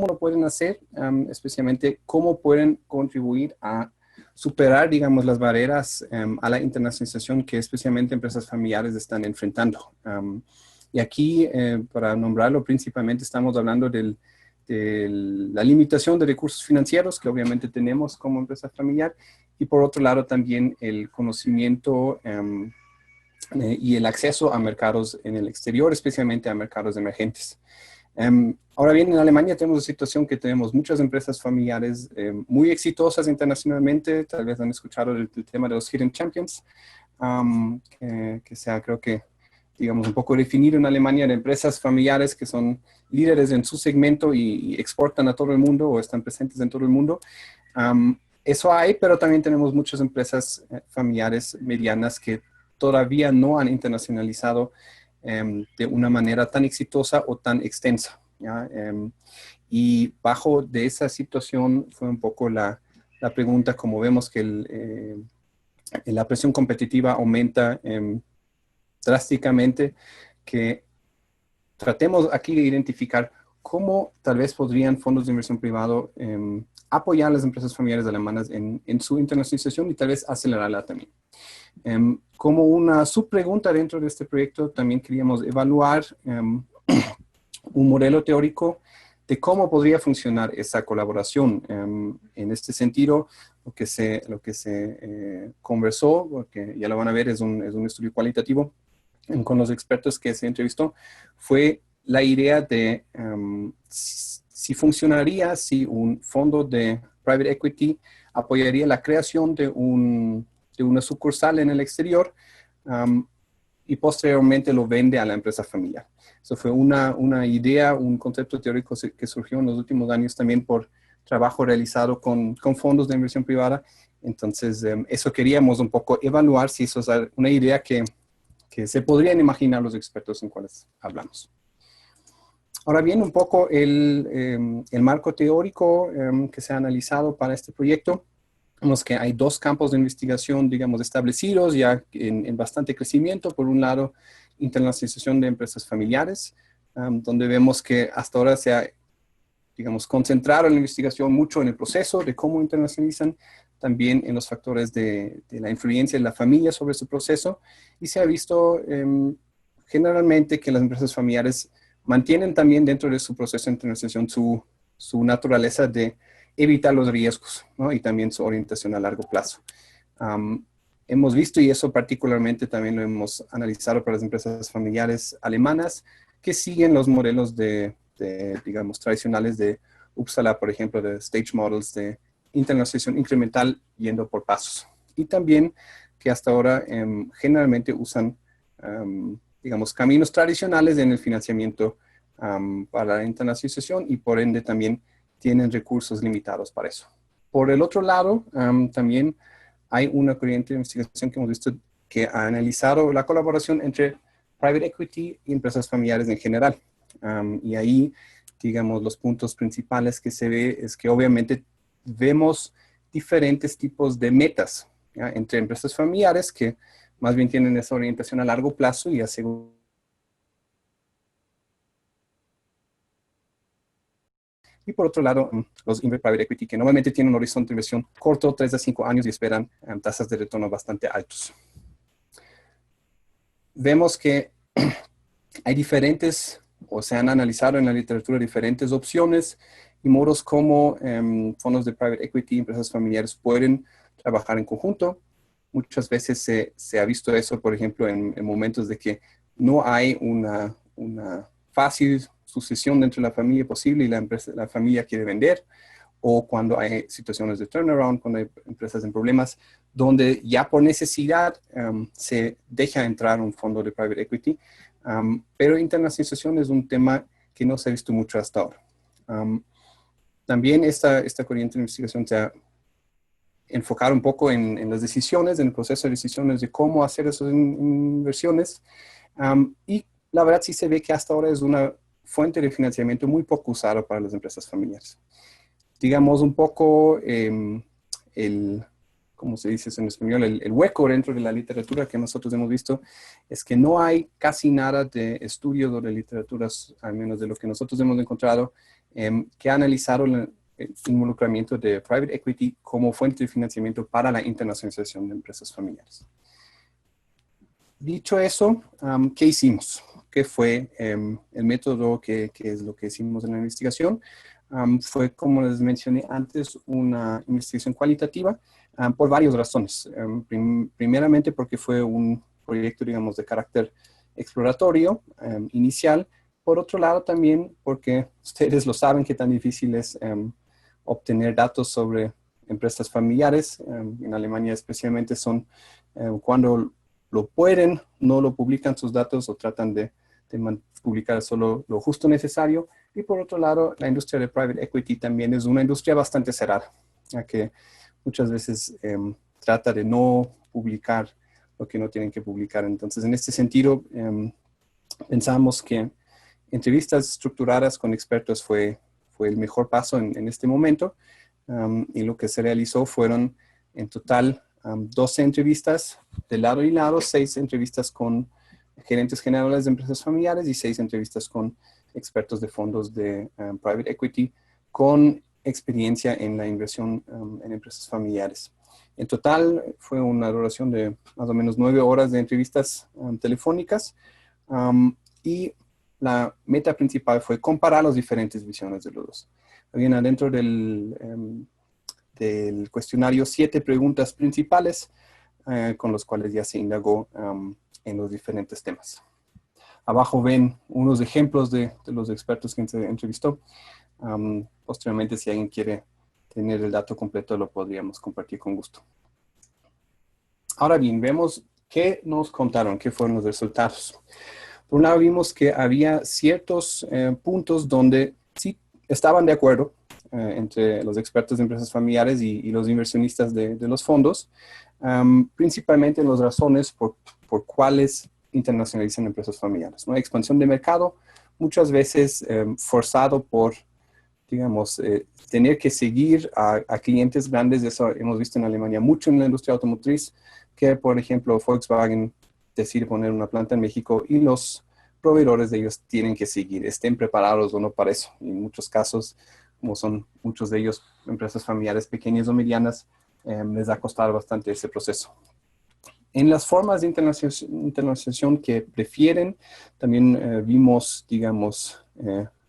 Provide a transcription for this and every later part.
lo pueden hacer, especialmente cómo pueden contribuir a superar, digamos, las barreras a la internacionalización que especialmente empresas familiares están enfrentando. Y aquí, para nombrarlo, principalmente estamos hablando de la limitación de recursos financieros que obviamente tenemos como empresa familiar, y por otro lado también el conocimiento y el acceso a mercados en el exterior, especialmente a mercados emergentes. Ahora bien, en Alemania tenemos la situación que tenemos muchas empresas familiares muy exitosas internacionalmente. Tal vez han escuchado el tema de los Hidden Champions, que sea, creo que, digamos, un poco definido en Alemania, de empresas familiares que son líderes en su segmento y exportan a todo el mundo o están presentes en todo el mundo. Eso hay, pero también tenemos muchas empresas familiares medianas que todavía no han internacionalizado de una manera tan exitosa o tan extensa, ¿ya? Y bajo de esa situación fue un poco la pregunta, como vemos que la presión competitiva aumenta drásticamente, que tratemos aquí de identificar cómo tal vez podrían fondos de inversión privado apoyar a las empresas familiares alemanas en su internacionalización y tal vez acelerarla también. Como una subpregunta dentro de este proyecto, también queríamos evaluar un modelo teórico de cómo podría funcionar esa colaboración. En este sentido, lo que se conversó, porque ya lo van a ver, es un estudio cualitativo con los expertos que se entrevistó, fue la idea de si funcionaría si un fondo de private equity apoyaría la creación de una sucursal en el exterior y posteriormente lo vende a la empresa familiar. Eso fue una idea, un concepto teórico que surgió en los últimos años también por trabajo realizado con fondos de inversión privada. Entonces, eso queríamos un poco evaluar si eso es una idea que se podrían imaginar los expertos en cuales hablamos. Ahora bien, un poco el marco teórico que se ha analizado para este proyecto. Vemos que hay dos campos de investigación, digamos, establecidos ya en bastante crecimiento. Por un lado, internacionalización de empresas familiares, donde vemos que hasta ahora se ha, digamos, concentrado la investigación mucho en el proceso de cómo internacionalizan, también en los factores de la influencia de la familia sobre su proceso, y se ha visto generalmente que las empresas familiares mantienen también dentro de su proceso de internacionalización su naturaleza de evitar los riesgos, ¿no? Y también su orientación a largo plazo. Hemos visto, y eso particularmente también lo hemos analizado para las empresas familiares alemanas, que siguen los modelos digamos, tradicionales de Uppsala, por ejemplo, de stage models de internacionalización incremental yendo por pasos. Y también que hasta ahora generalmente usan, digamos, caminos tradicionales en el financiamiento para la internacionalización y por ende también tienen recursos limitados para eso. Por el otro lado, también hay una corriente de investigación que hemos visto que ha analizado la colaboración entre private equity y empresas familiares en general. Y ahí, digamos, los puntos principales que se ve es que obviamente vemos diferentes tipos de metas, ¿ya? Entre empresas familiares que más bien tienen esa orientación a largo plazo y aseguran. Y por otro lado, los private equity, que normalmente tienen un horizonte de inversión corto, 3 a 5 años, y esperan tasas de retorno bastante altos. Vemos que hay diferentes, o se han analizado en la literatura diferentes opciones y modos como fondos de private equity, empresas familiares pueden trabajar en conjunto. Muchas veces se ha visto eso, por ejemplo, en momentos de que no hay una fácil sucesión dentro de la familia posible y la familia quiere vender, o cuando hay situaciones de turnaround, cuando hay empresas en problemas, donde ya por necesidad se deja entrar un fondo de private equity, pero internacionalización es un tema que no se ha visto mucho hasta ahora. También esta corriente de investigación se ha enfocado un poco en las decisiones, en el proceso de decisiones de cómo hacer esas inversiones, y la verdad sí se ve que hasta ahora es una fuente de financiamiento muy poco usada para las empresas familiares. Digamos un poco ¿cómo se dice eso en español? El hueco dentro de la literatura que nosotros hemos visto es que no hay casi nada de estudios o de literaturas, al menos de lo que nosotros hemos encontrado, que analizaron el involucramiento de private equity como fuente de financiamiento para la internacionalización de empresas familiares. Dicho eso, ¿qué hicimos? ¿Qué fue el método que es lo que hicimos en la investigación? Fue, como les mencioné antes, una investigación cualitativa por varias razones. Primeramente porque fue un proyecto, digamos, de carácter exploratorio, inicial. Por otro lado, también porque ustedes lo saben que tan difícil es obtener datos sobre empresas familiares. En Alemania especialmente son cuando lo pueden, no lo publican sus datos o tratan de publicar solo lo justo necesario. Y por otro lado, la industria de private equity también es una industria bastante cerrada, ya que muchas veces trata de no publicar lo que no tienen que publicar. Entonces, en este sentido, pensamos que entrevistas estructuradas con expertos fue el mejor paso en este momento. Y lo que se realizó fueron en total 12 entrevistas de lado y lado, 6 entrevistas con gerentes generales de empresas familiares y 6 entrevistas con expertos de fondos de private equity con experiencia en la inversión en empresas familiares. En total fue una duración de más o menos 9 horas de entrevistas telefónicas y la meta principal fue comparar las diferentes visiones de los dos. Habían adentro del cuestionario 7 preguntas principales con los cuales ya se indagó en los diferentes temas. Abajo ven unos ejemplos de los expertos que se entrevistó. Posteriormente, si alguien quiere tener el dato completo, lo podríamos compartir con gusto. Ahora bien, vemos qué nos contaron, qué fueron los resultados. Por un lado, vimos que había ciertos puntos donde sí estaban de acuerdo entre los expertos de empresas familiares y los inversionistas de los fondos, principalmente en las razones por cuáles internacionalizan empresas familiares, ¿no? Expansión de mercado, muchas veces forzado por, digamos, tener que seguir a clientes grandes. Eso hemos visto en Alemania mucho en la industria automotriz, que por ejemplo Volkswagen decide poner una planta en México y los proveedores de ellos tienen que seguir, estén preparados o no para eso. Y en muchos casos, como son muchos de ellos empresas familiares pequeñas o medianas, les ha costado bastante ese proceso. En las formas de internacionalización que prefieren, también vimos, digamos,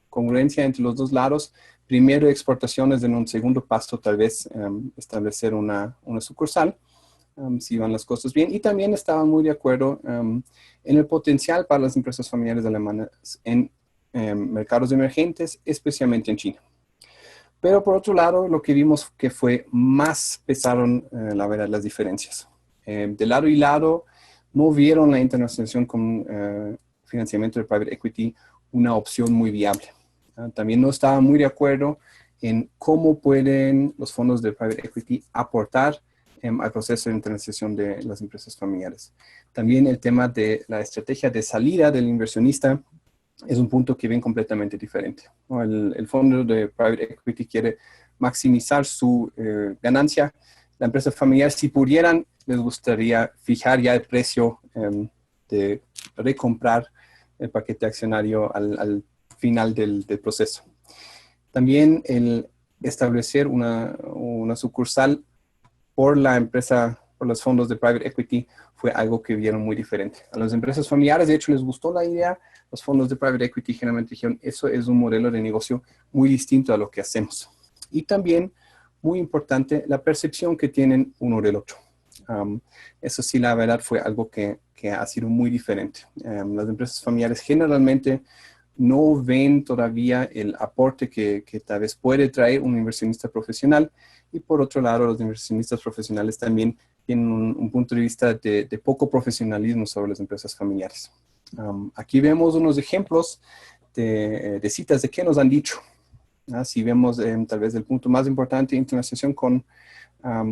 congruencia entre los dos lados. Primero, exportaciones, en un segundo paso, tal vez establecer una sucursal, si van las cosas bien. Y también estaban muy de acuerdo en el potencial para las empresas familiares alemanas en mercados emergentes, especialmente en China. Pero por otro lado, lo que vimos que fue más pesaron, la verdad, las diferencias. De lado y lado, no vieron la internacionalización con financiamiento de private equity una opción muy viable. También no estaban muy de acuerdo en cómo pueden los fondos de private equity aportar al proceso de internacionalización de las empresas familiares. También el tema de la estrategia de salida del inversionista es un punto que ven completamente diferente, ¿no? El fondo de private equity quiere maximizar su ganancia. La empresa familiar, si pudieran, les gustaría fijar ya el precio de recomprar el paquete accionario al final del proceso. También el establecer una sucursal por la empresa, por los fondos de private equity, fue algo que vieron muy diferente. A las empresas familiares, de hecho, les gustó la idea. Los fondos de private equity generalmente dijeron, eso es un modelo de negocio muy distinto a lo que hacemos. Y también, muy importante, la percepción que tienen uno del otro. Eso sí, la verdad, fue algo que ha sido muy diferente. Las empresas familiares generalmente no ven todavía el aporte que tal vez puede traer un inversionista profesional. Y por otro lado, los inversionistas profesionales también tienen un punto de vista de poco profesionalismo sobre las empresas familiares. Aquí vemos unos ejemplos de citas de qué nos han dicho. Si vemos tal vez el punto más importante, internacionalización con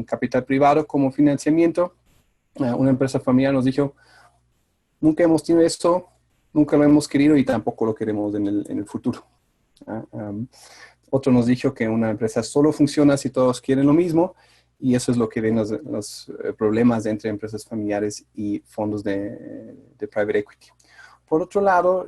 capital privado como financiamiento. Una empresa familiar nos dijo, nunca hemos tenido esto, nunca lo hemos querido y tampoco lo queremos en el futuro. Otro nos dijo que una empresa solo funciona si todos quieren lo mismo, y eso es lo que ven los problemas entre empresas familiares y fondos de private equity. Por otro lado,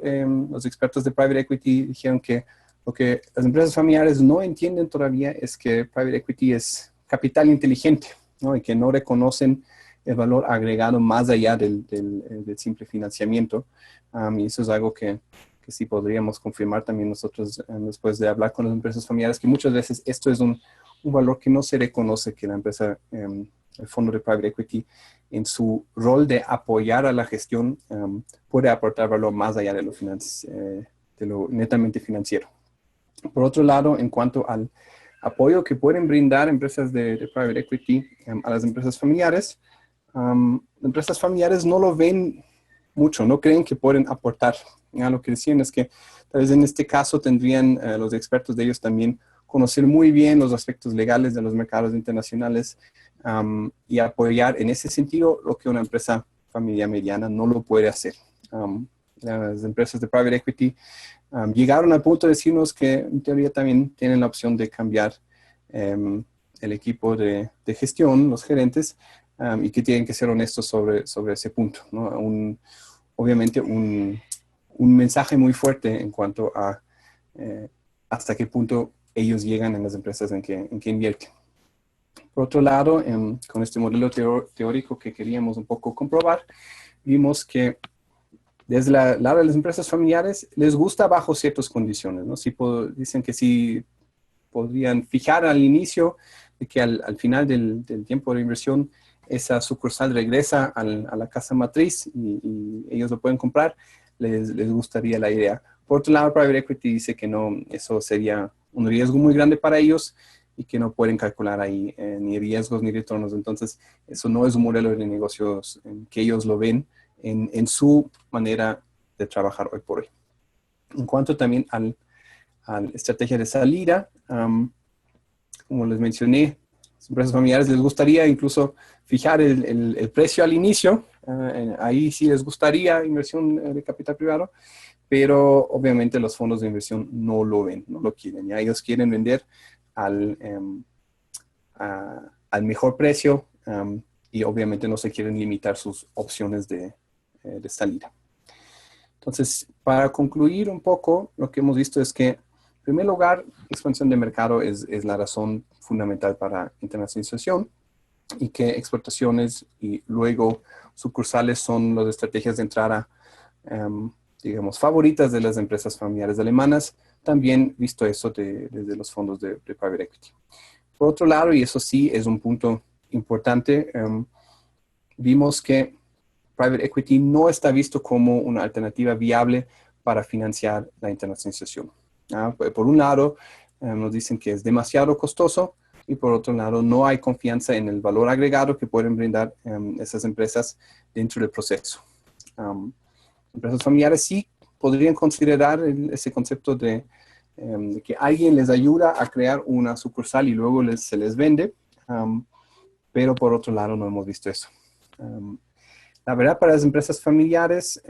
los expertos de private equity dijeron que Lo que las empresas familiares no entienden todavía es que private equity es capital inteligente, ¿no? Y que no reconocen el valor agregado más allá del simple financiamiento. Y eso es algo que sí podríamos confirmar también nosotros después de hablar con las empresas familiares, que muchas veces esto es un valor que no se reconoce, que la empresa, el fondo de private equity, en su rol de apoyar a la gestión, puede aportar valor más allá de de lo netamente financiero. Por otro lado, en cuanto al apoyo que pueden brindar empresas de private equity a las empresas familiares no lo ven mucho, no creen que pueden aportar. Ya, lo que decían es que tal vez en este caso tendrían los expertos de ellos también conocer muy bien los aspectos legales de los mercados internacionales y apoyar en ese sentido lo que una empresa familiar mediana no lo puede hacer. Las empresas de private equity llegaron al punto de decirnos que en teoría también tienen la opción de cambiar el equipo de gestión, los gerentes, y que tienen que ser honestos sobre ese punto, ¿no? Obviamente un mensaje muy fuerte en cuanto a hasta qué punto ellos llegan en las empresas en que invierten. Por otro lado, con este modelo teórico que queríamos un poco comprobar, vimos que desde el lado de las empresas familiares les gusta bajo ciertas condiciones, ¿no? Dicen que sí podrían fijar al inicio de que al final del tiempo de inversión esa sucursal regresa a la casa matriz y ellos lo pueden comprar, les gustaría la idea. Por otro lado, Private Equity dice que no, eso sería un riesgo muy grande para ellos y que no pueden calcular ahí ni riesgos ni retornos. Entonces, eso no es un modelo de negocios que ellos lo ven en su manera de trabajar hoy por hoy. En cuanto también a la estrategia de salida, como les mencioné, las empresas familiares les gustaría incluso fijar el precio al inicio. Ahí sí les gustaría inversión de capital privado, pero obviamente los fondos de inversión no lo ven, no lo quieren. Ya ellos quieren vender al mejor precio y obviamente no se quieren limitar sus opciones de salida. Entonces, para concluir un poco, lo que hemos visto es que, en primer lugar, expansión de mercado es la razón fundamental para internacionalización y que exportaciones y luego sucursales son las estrategias de entrada, digamos, favoritas de las empresas familiares alemanas, también visto eso desde los fondos de private equity. Por otro lado, y eso sí es un punto importante, vimos que private equity no está visto como una alternativa viable para financiar la internacionalización. Por un lado, nos dicen que es demasiado costoso y por otro lado, no hay confianza en el valor agregado que pueden brindar esas empresas dentro del proceso. Empresas familiares sí podrían considerar ese concepto de que alguien les ayuda a crear una sucursal y luego se les vende, pero por otro lado no hemos visto eso. La verdad, para las empresas familiares,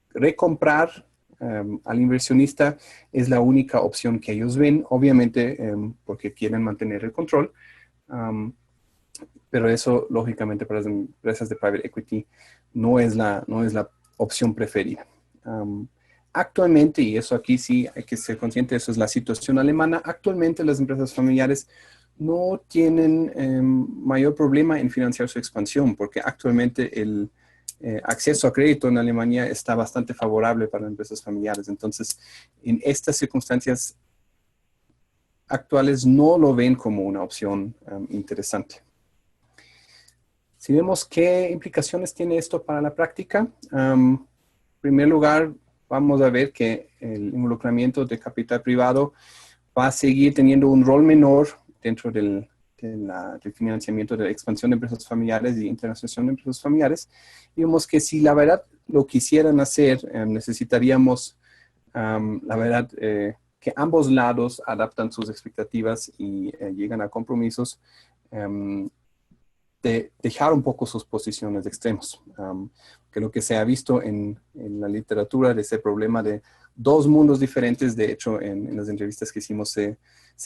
recomprar al inversionista es la única opción que ellos ven, obviamente porque quieren mantener el control, pero eso lógicamente para las empresas de private equity no es la opción preferida. Actualmente, y eso aquí sí hay que ser consciente, eso es la situación alemana, actualmente las empresas familiares no tienen mayor problema en financiar su expansión, porque actualmente el acceso a crédito en Alemania está bastante favorable para empresas familiares. Entonces, en estas circunstancias actuales no lo ven como una opción interesante. Si vemos qué implicaciones tiene esto para la práctica, en primer lugar, vamos a ver que el involucramiento de capital privado va a seguir teniendo un rol menor dentro del financiamiento de la expansión de empresas familiares y internacionalización de empresas familiares. Y vemos que si la verdad lo quisieran hacer, necesitaríamos, la verdad, que ambos lados adaptan sus expectativas y llegan a compromisos de dejar un poco sus posiciones de extremos. Que lo que se ha visto en la literatura de ese problema de dos mundos diferentes, de hecho, en las entrevistas que hicimos se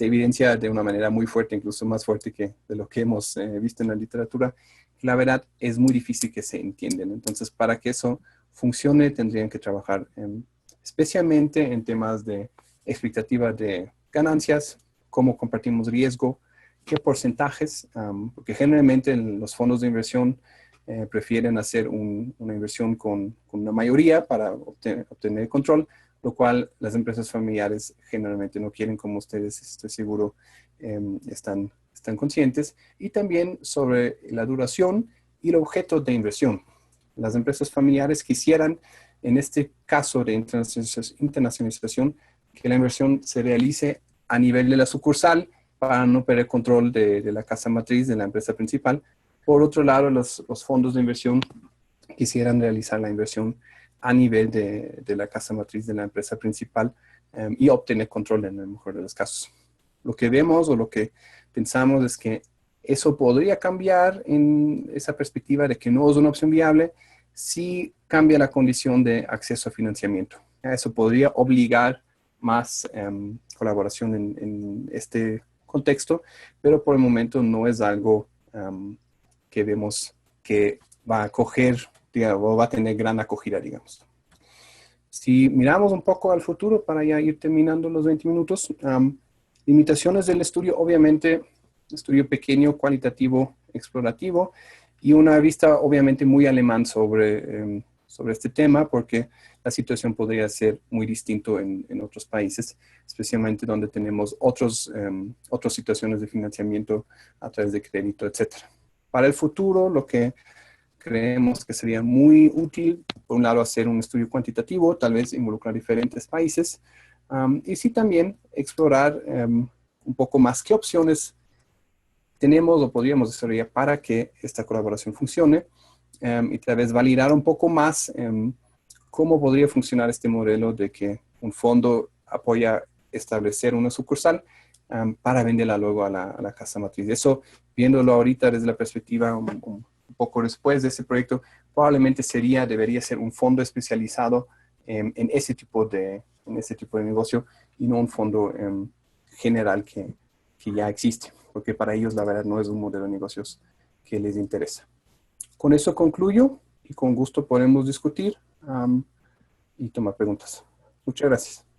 evidencia de una manera muy fuerte, incluso más fuerte que de lo que hemos visto en la literatura. La verdad es muy difícil que se entiendan. Entonces, para que eso funcione, tendrían que trabajar especialmente en temas de expectativa de ganancias, cómo compartimos riesgo, qué porcentajes, porque generalmente los fondos de inversión prefieren hacer una inversión con una mayoría para obtener control, lo cual las empresas familiares generalmente no quieren, como ustedes, estoy seguro, están conscientes. Y también sobre la duración y el objeto de inversión. Las empresas familiares quisieran, en este caso de internacionalización, que la inversión se realice a nivel de la sucursal para no perder control de la casa matriz, de la empresa principal. Por otro lado, los fondos de inversión quisieran realizar la inversión a nivel de la casa matriz de la empresa principal y obtener control en el mejor de los casos. Lo que vemos o lo que pensamos es que eso podría cambiar en esa perspectiva de que no es una opción viable si cambia la condición de acceso a financiamiento. Eso podría obligar más colaboración en este contexto, pero por el momento no es algo que vemos que va a acoger, digamos, o va a tener gran acogida, digamos. Si miramos un poco al futuro para ya ir terminando los 20 minutos, limitaciones del estudio, obviamente, estudio pequeño, cualitativo, explorativo, y una vista obviamente muy alemán sobre este tema, porque la situación podría ser muy distinto en otros países, especialmente donde tenemos otras situaciones de financiamiento a través de crédito, etcétera. Para el futuro, lo que creemos que sería muy útil, por un lado, hacer un estudio cuantitativo, tal vez involucrar diferentes países, y sí también explorar un poco más qué opciones tenemos o podríamos desarrollar para que esta colaboración funcione, y tal vez validar un poco más cómo podría funcionar este modelo de que un fondo apoya establecer una sucursal para venderla luego a la casa matriz. Eso, viéndolo ahorita desde la perspectiva un poco después de ese proyecto, probablemente debería ser un fondo especializado en ese tipo de negocio y no un fondo general que ya existe, porque para ellos la verdad no es un modelo de negocios que les interesa. Con eso concluyo y con gusto podemos discutir y tomar preguntas. Muchas gracias.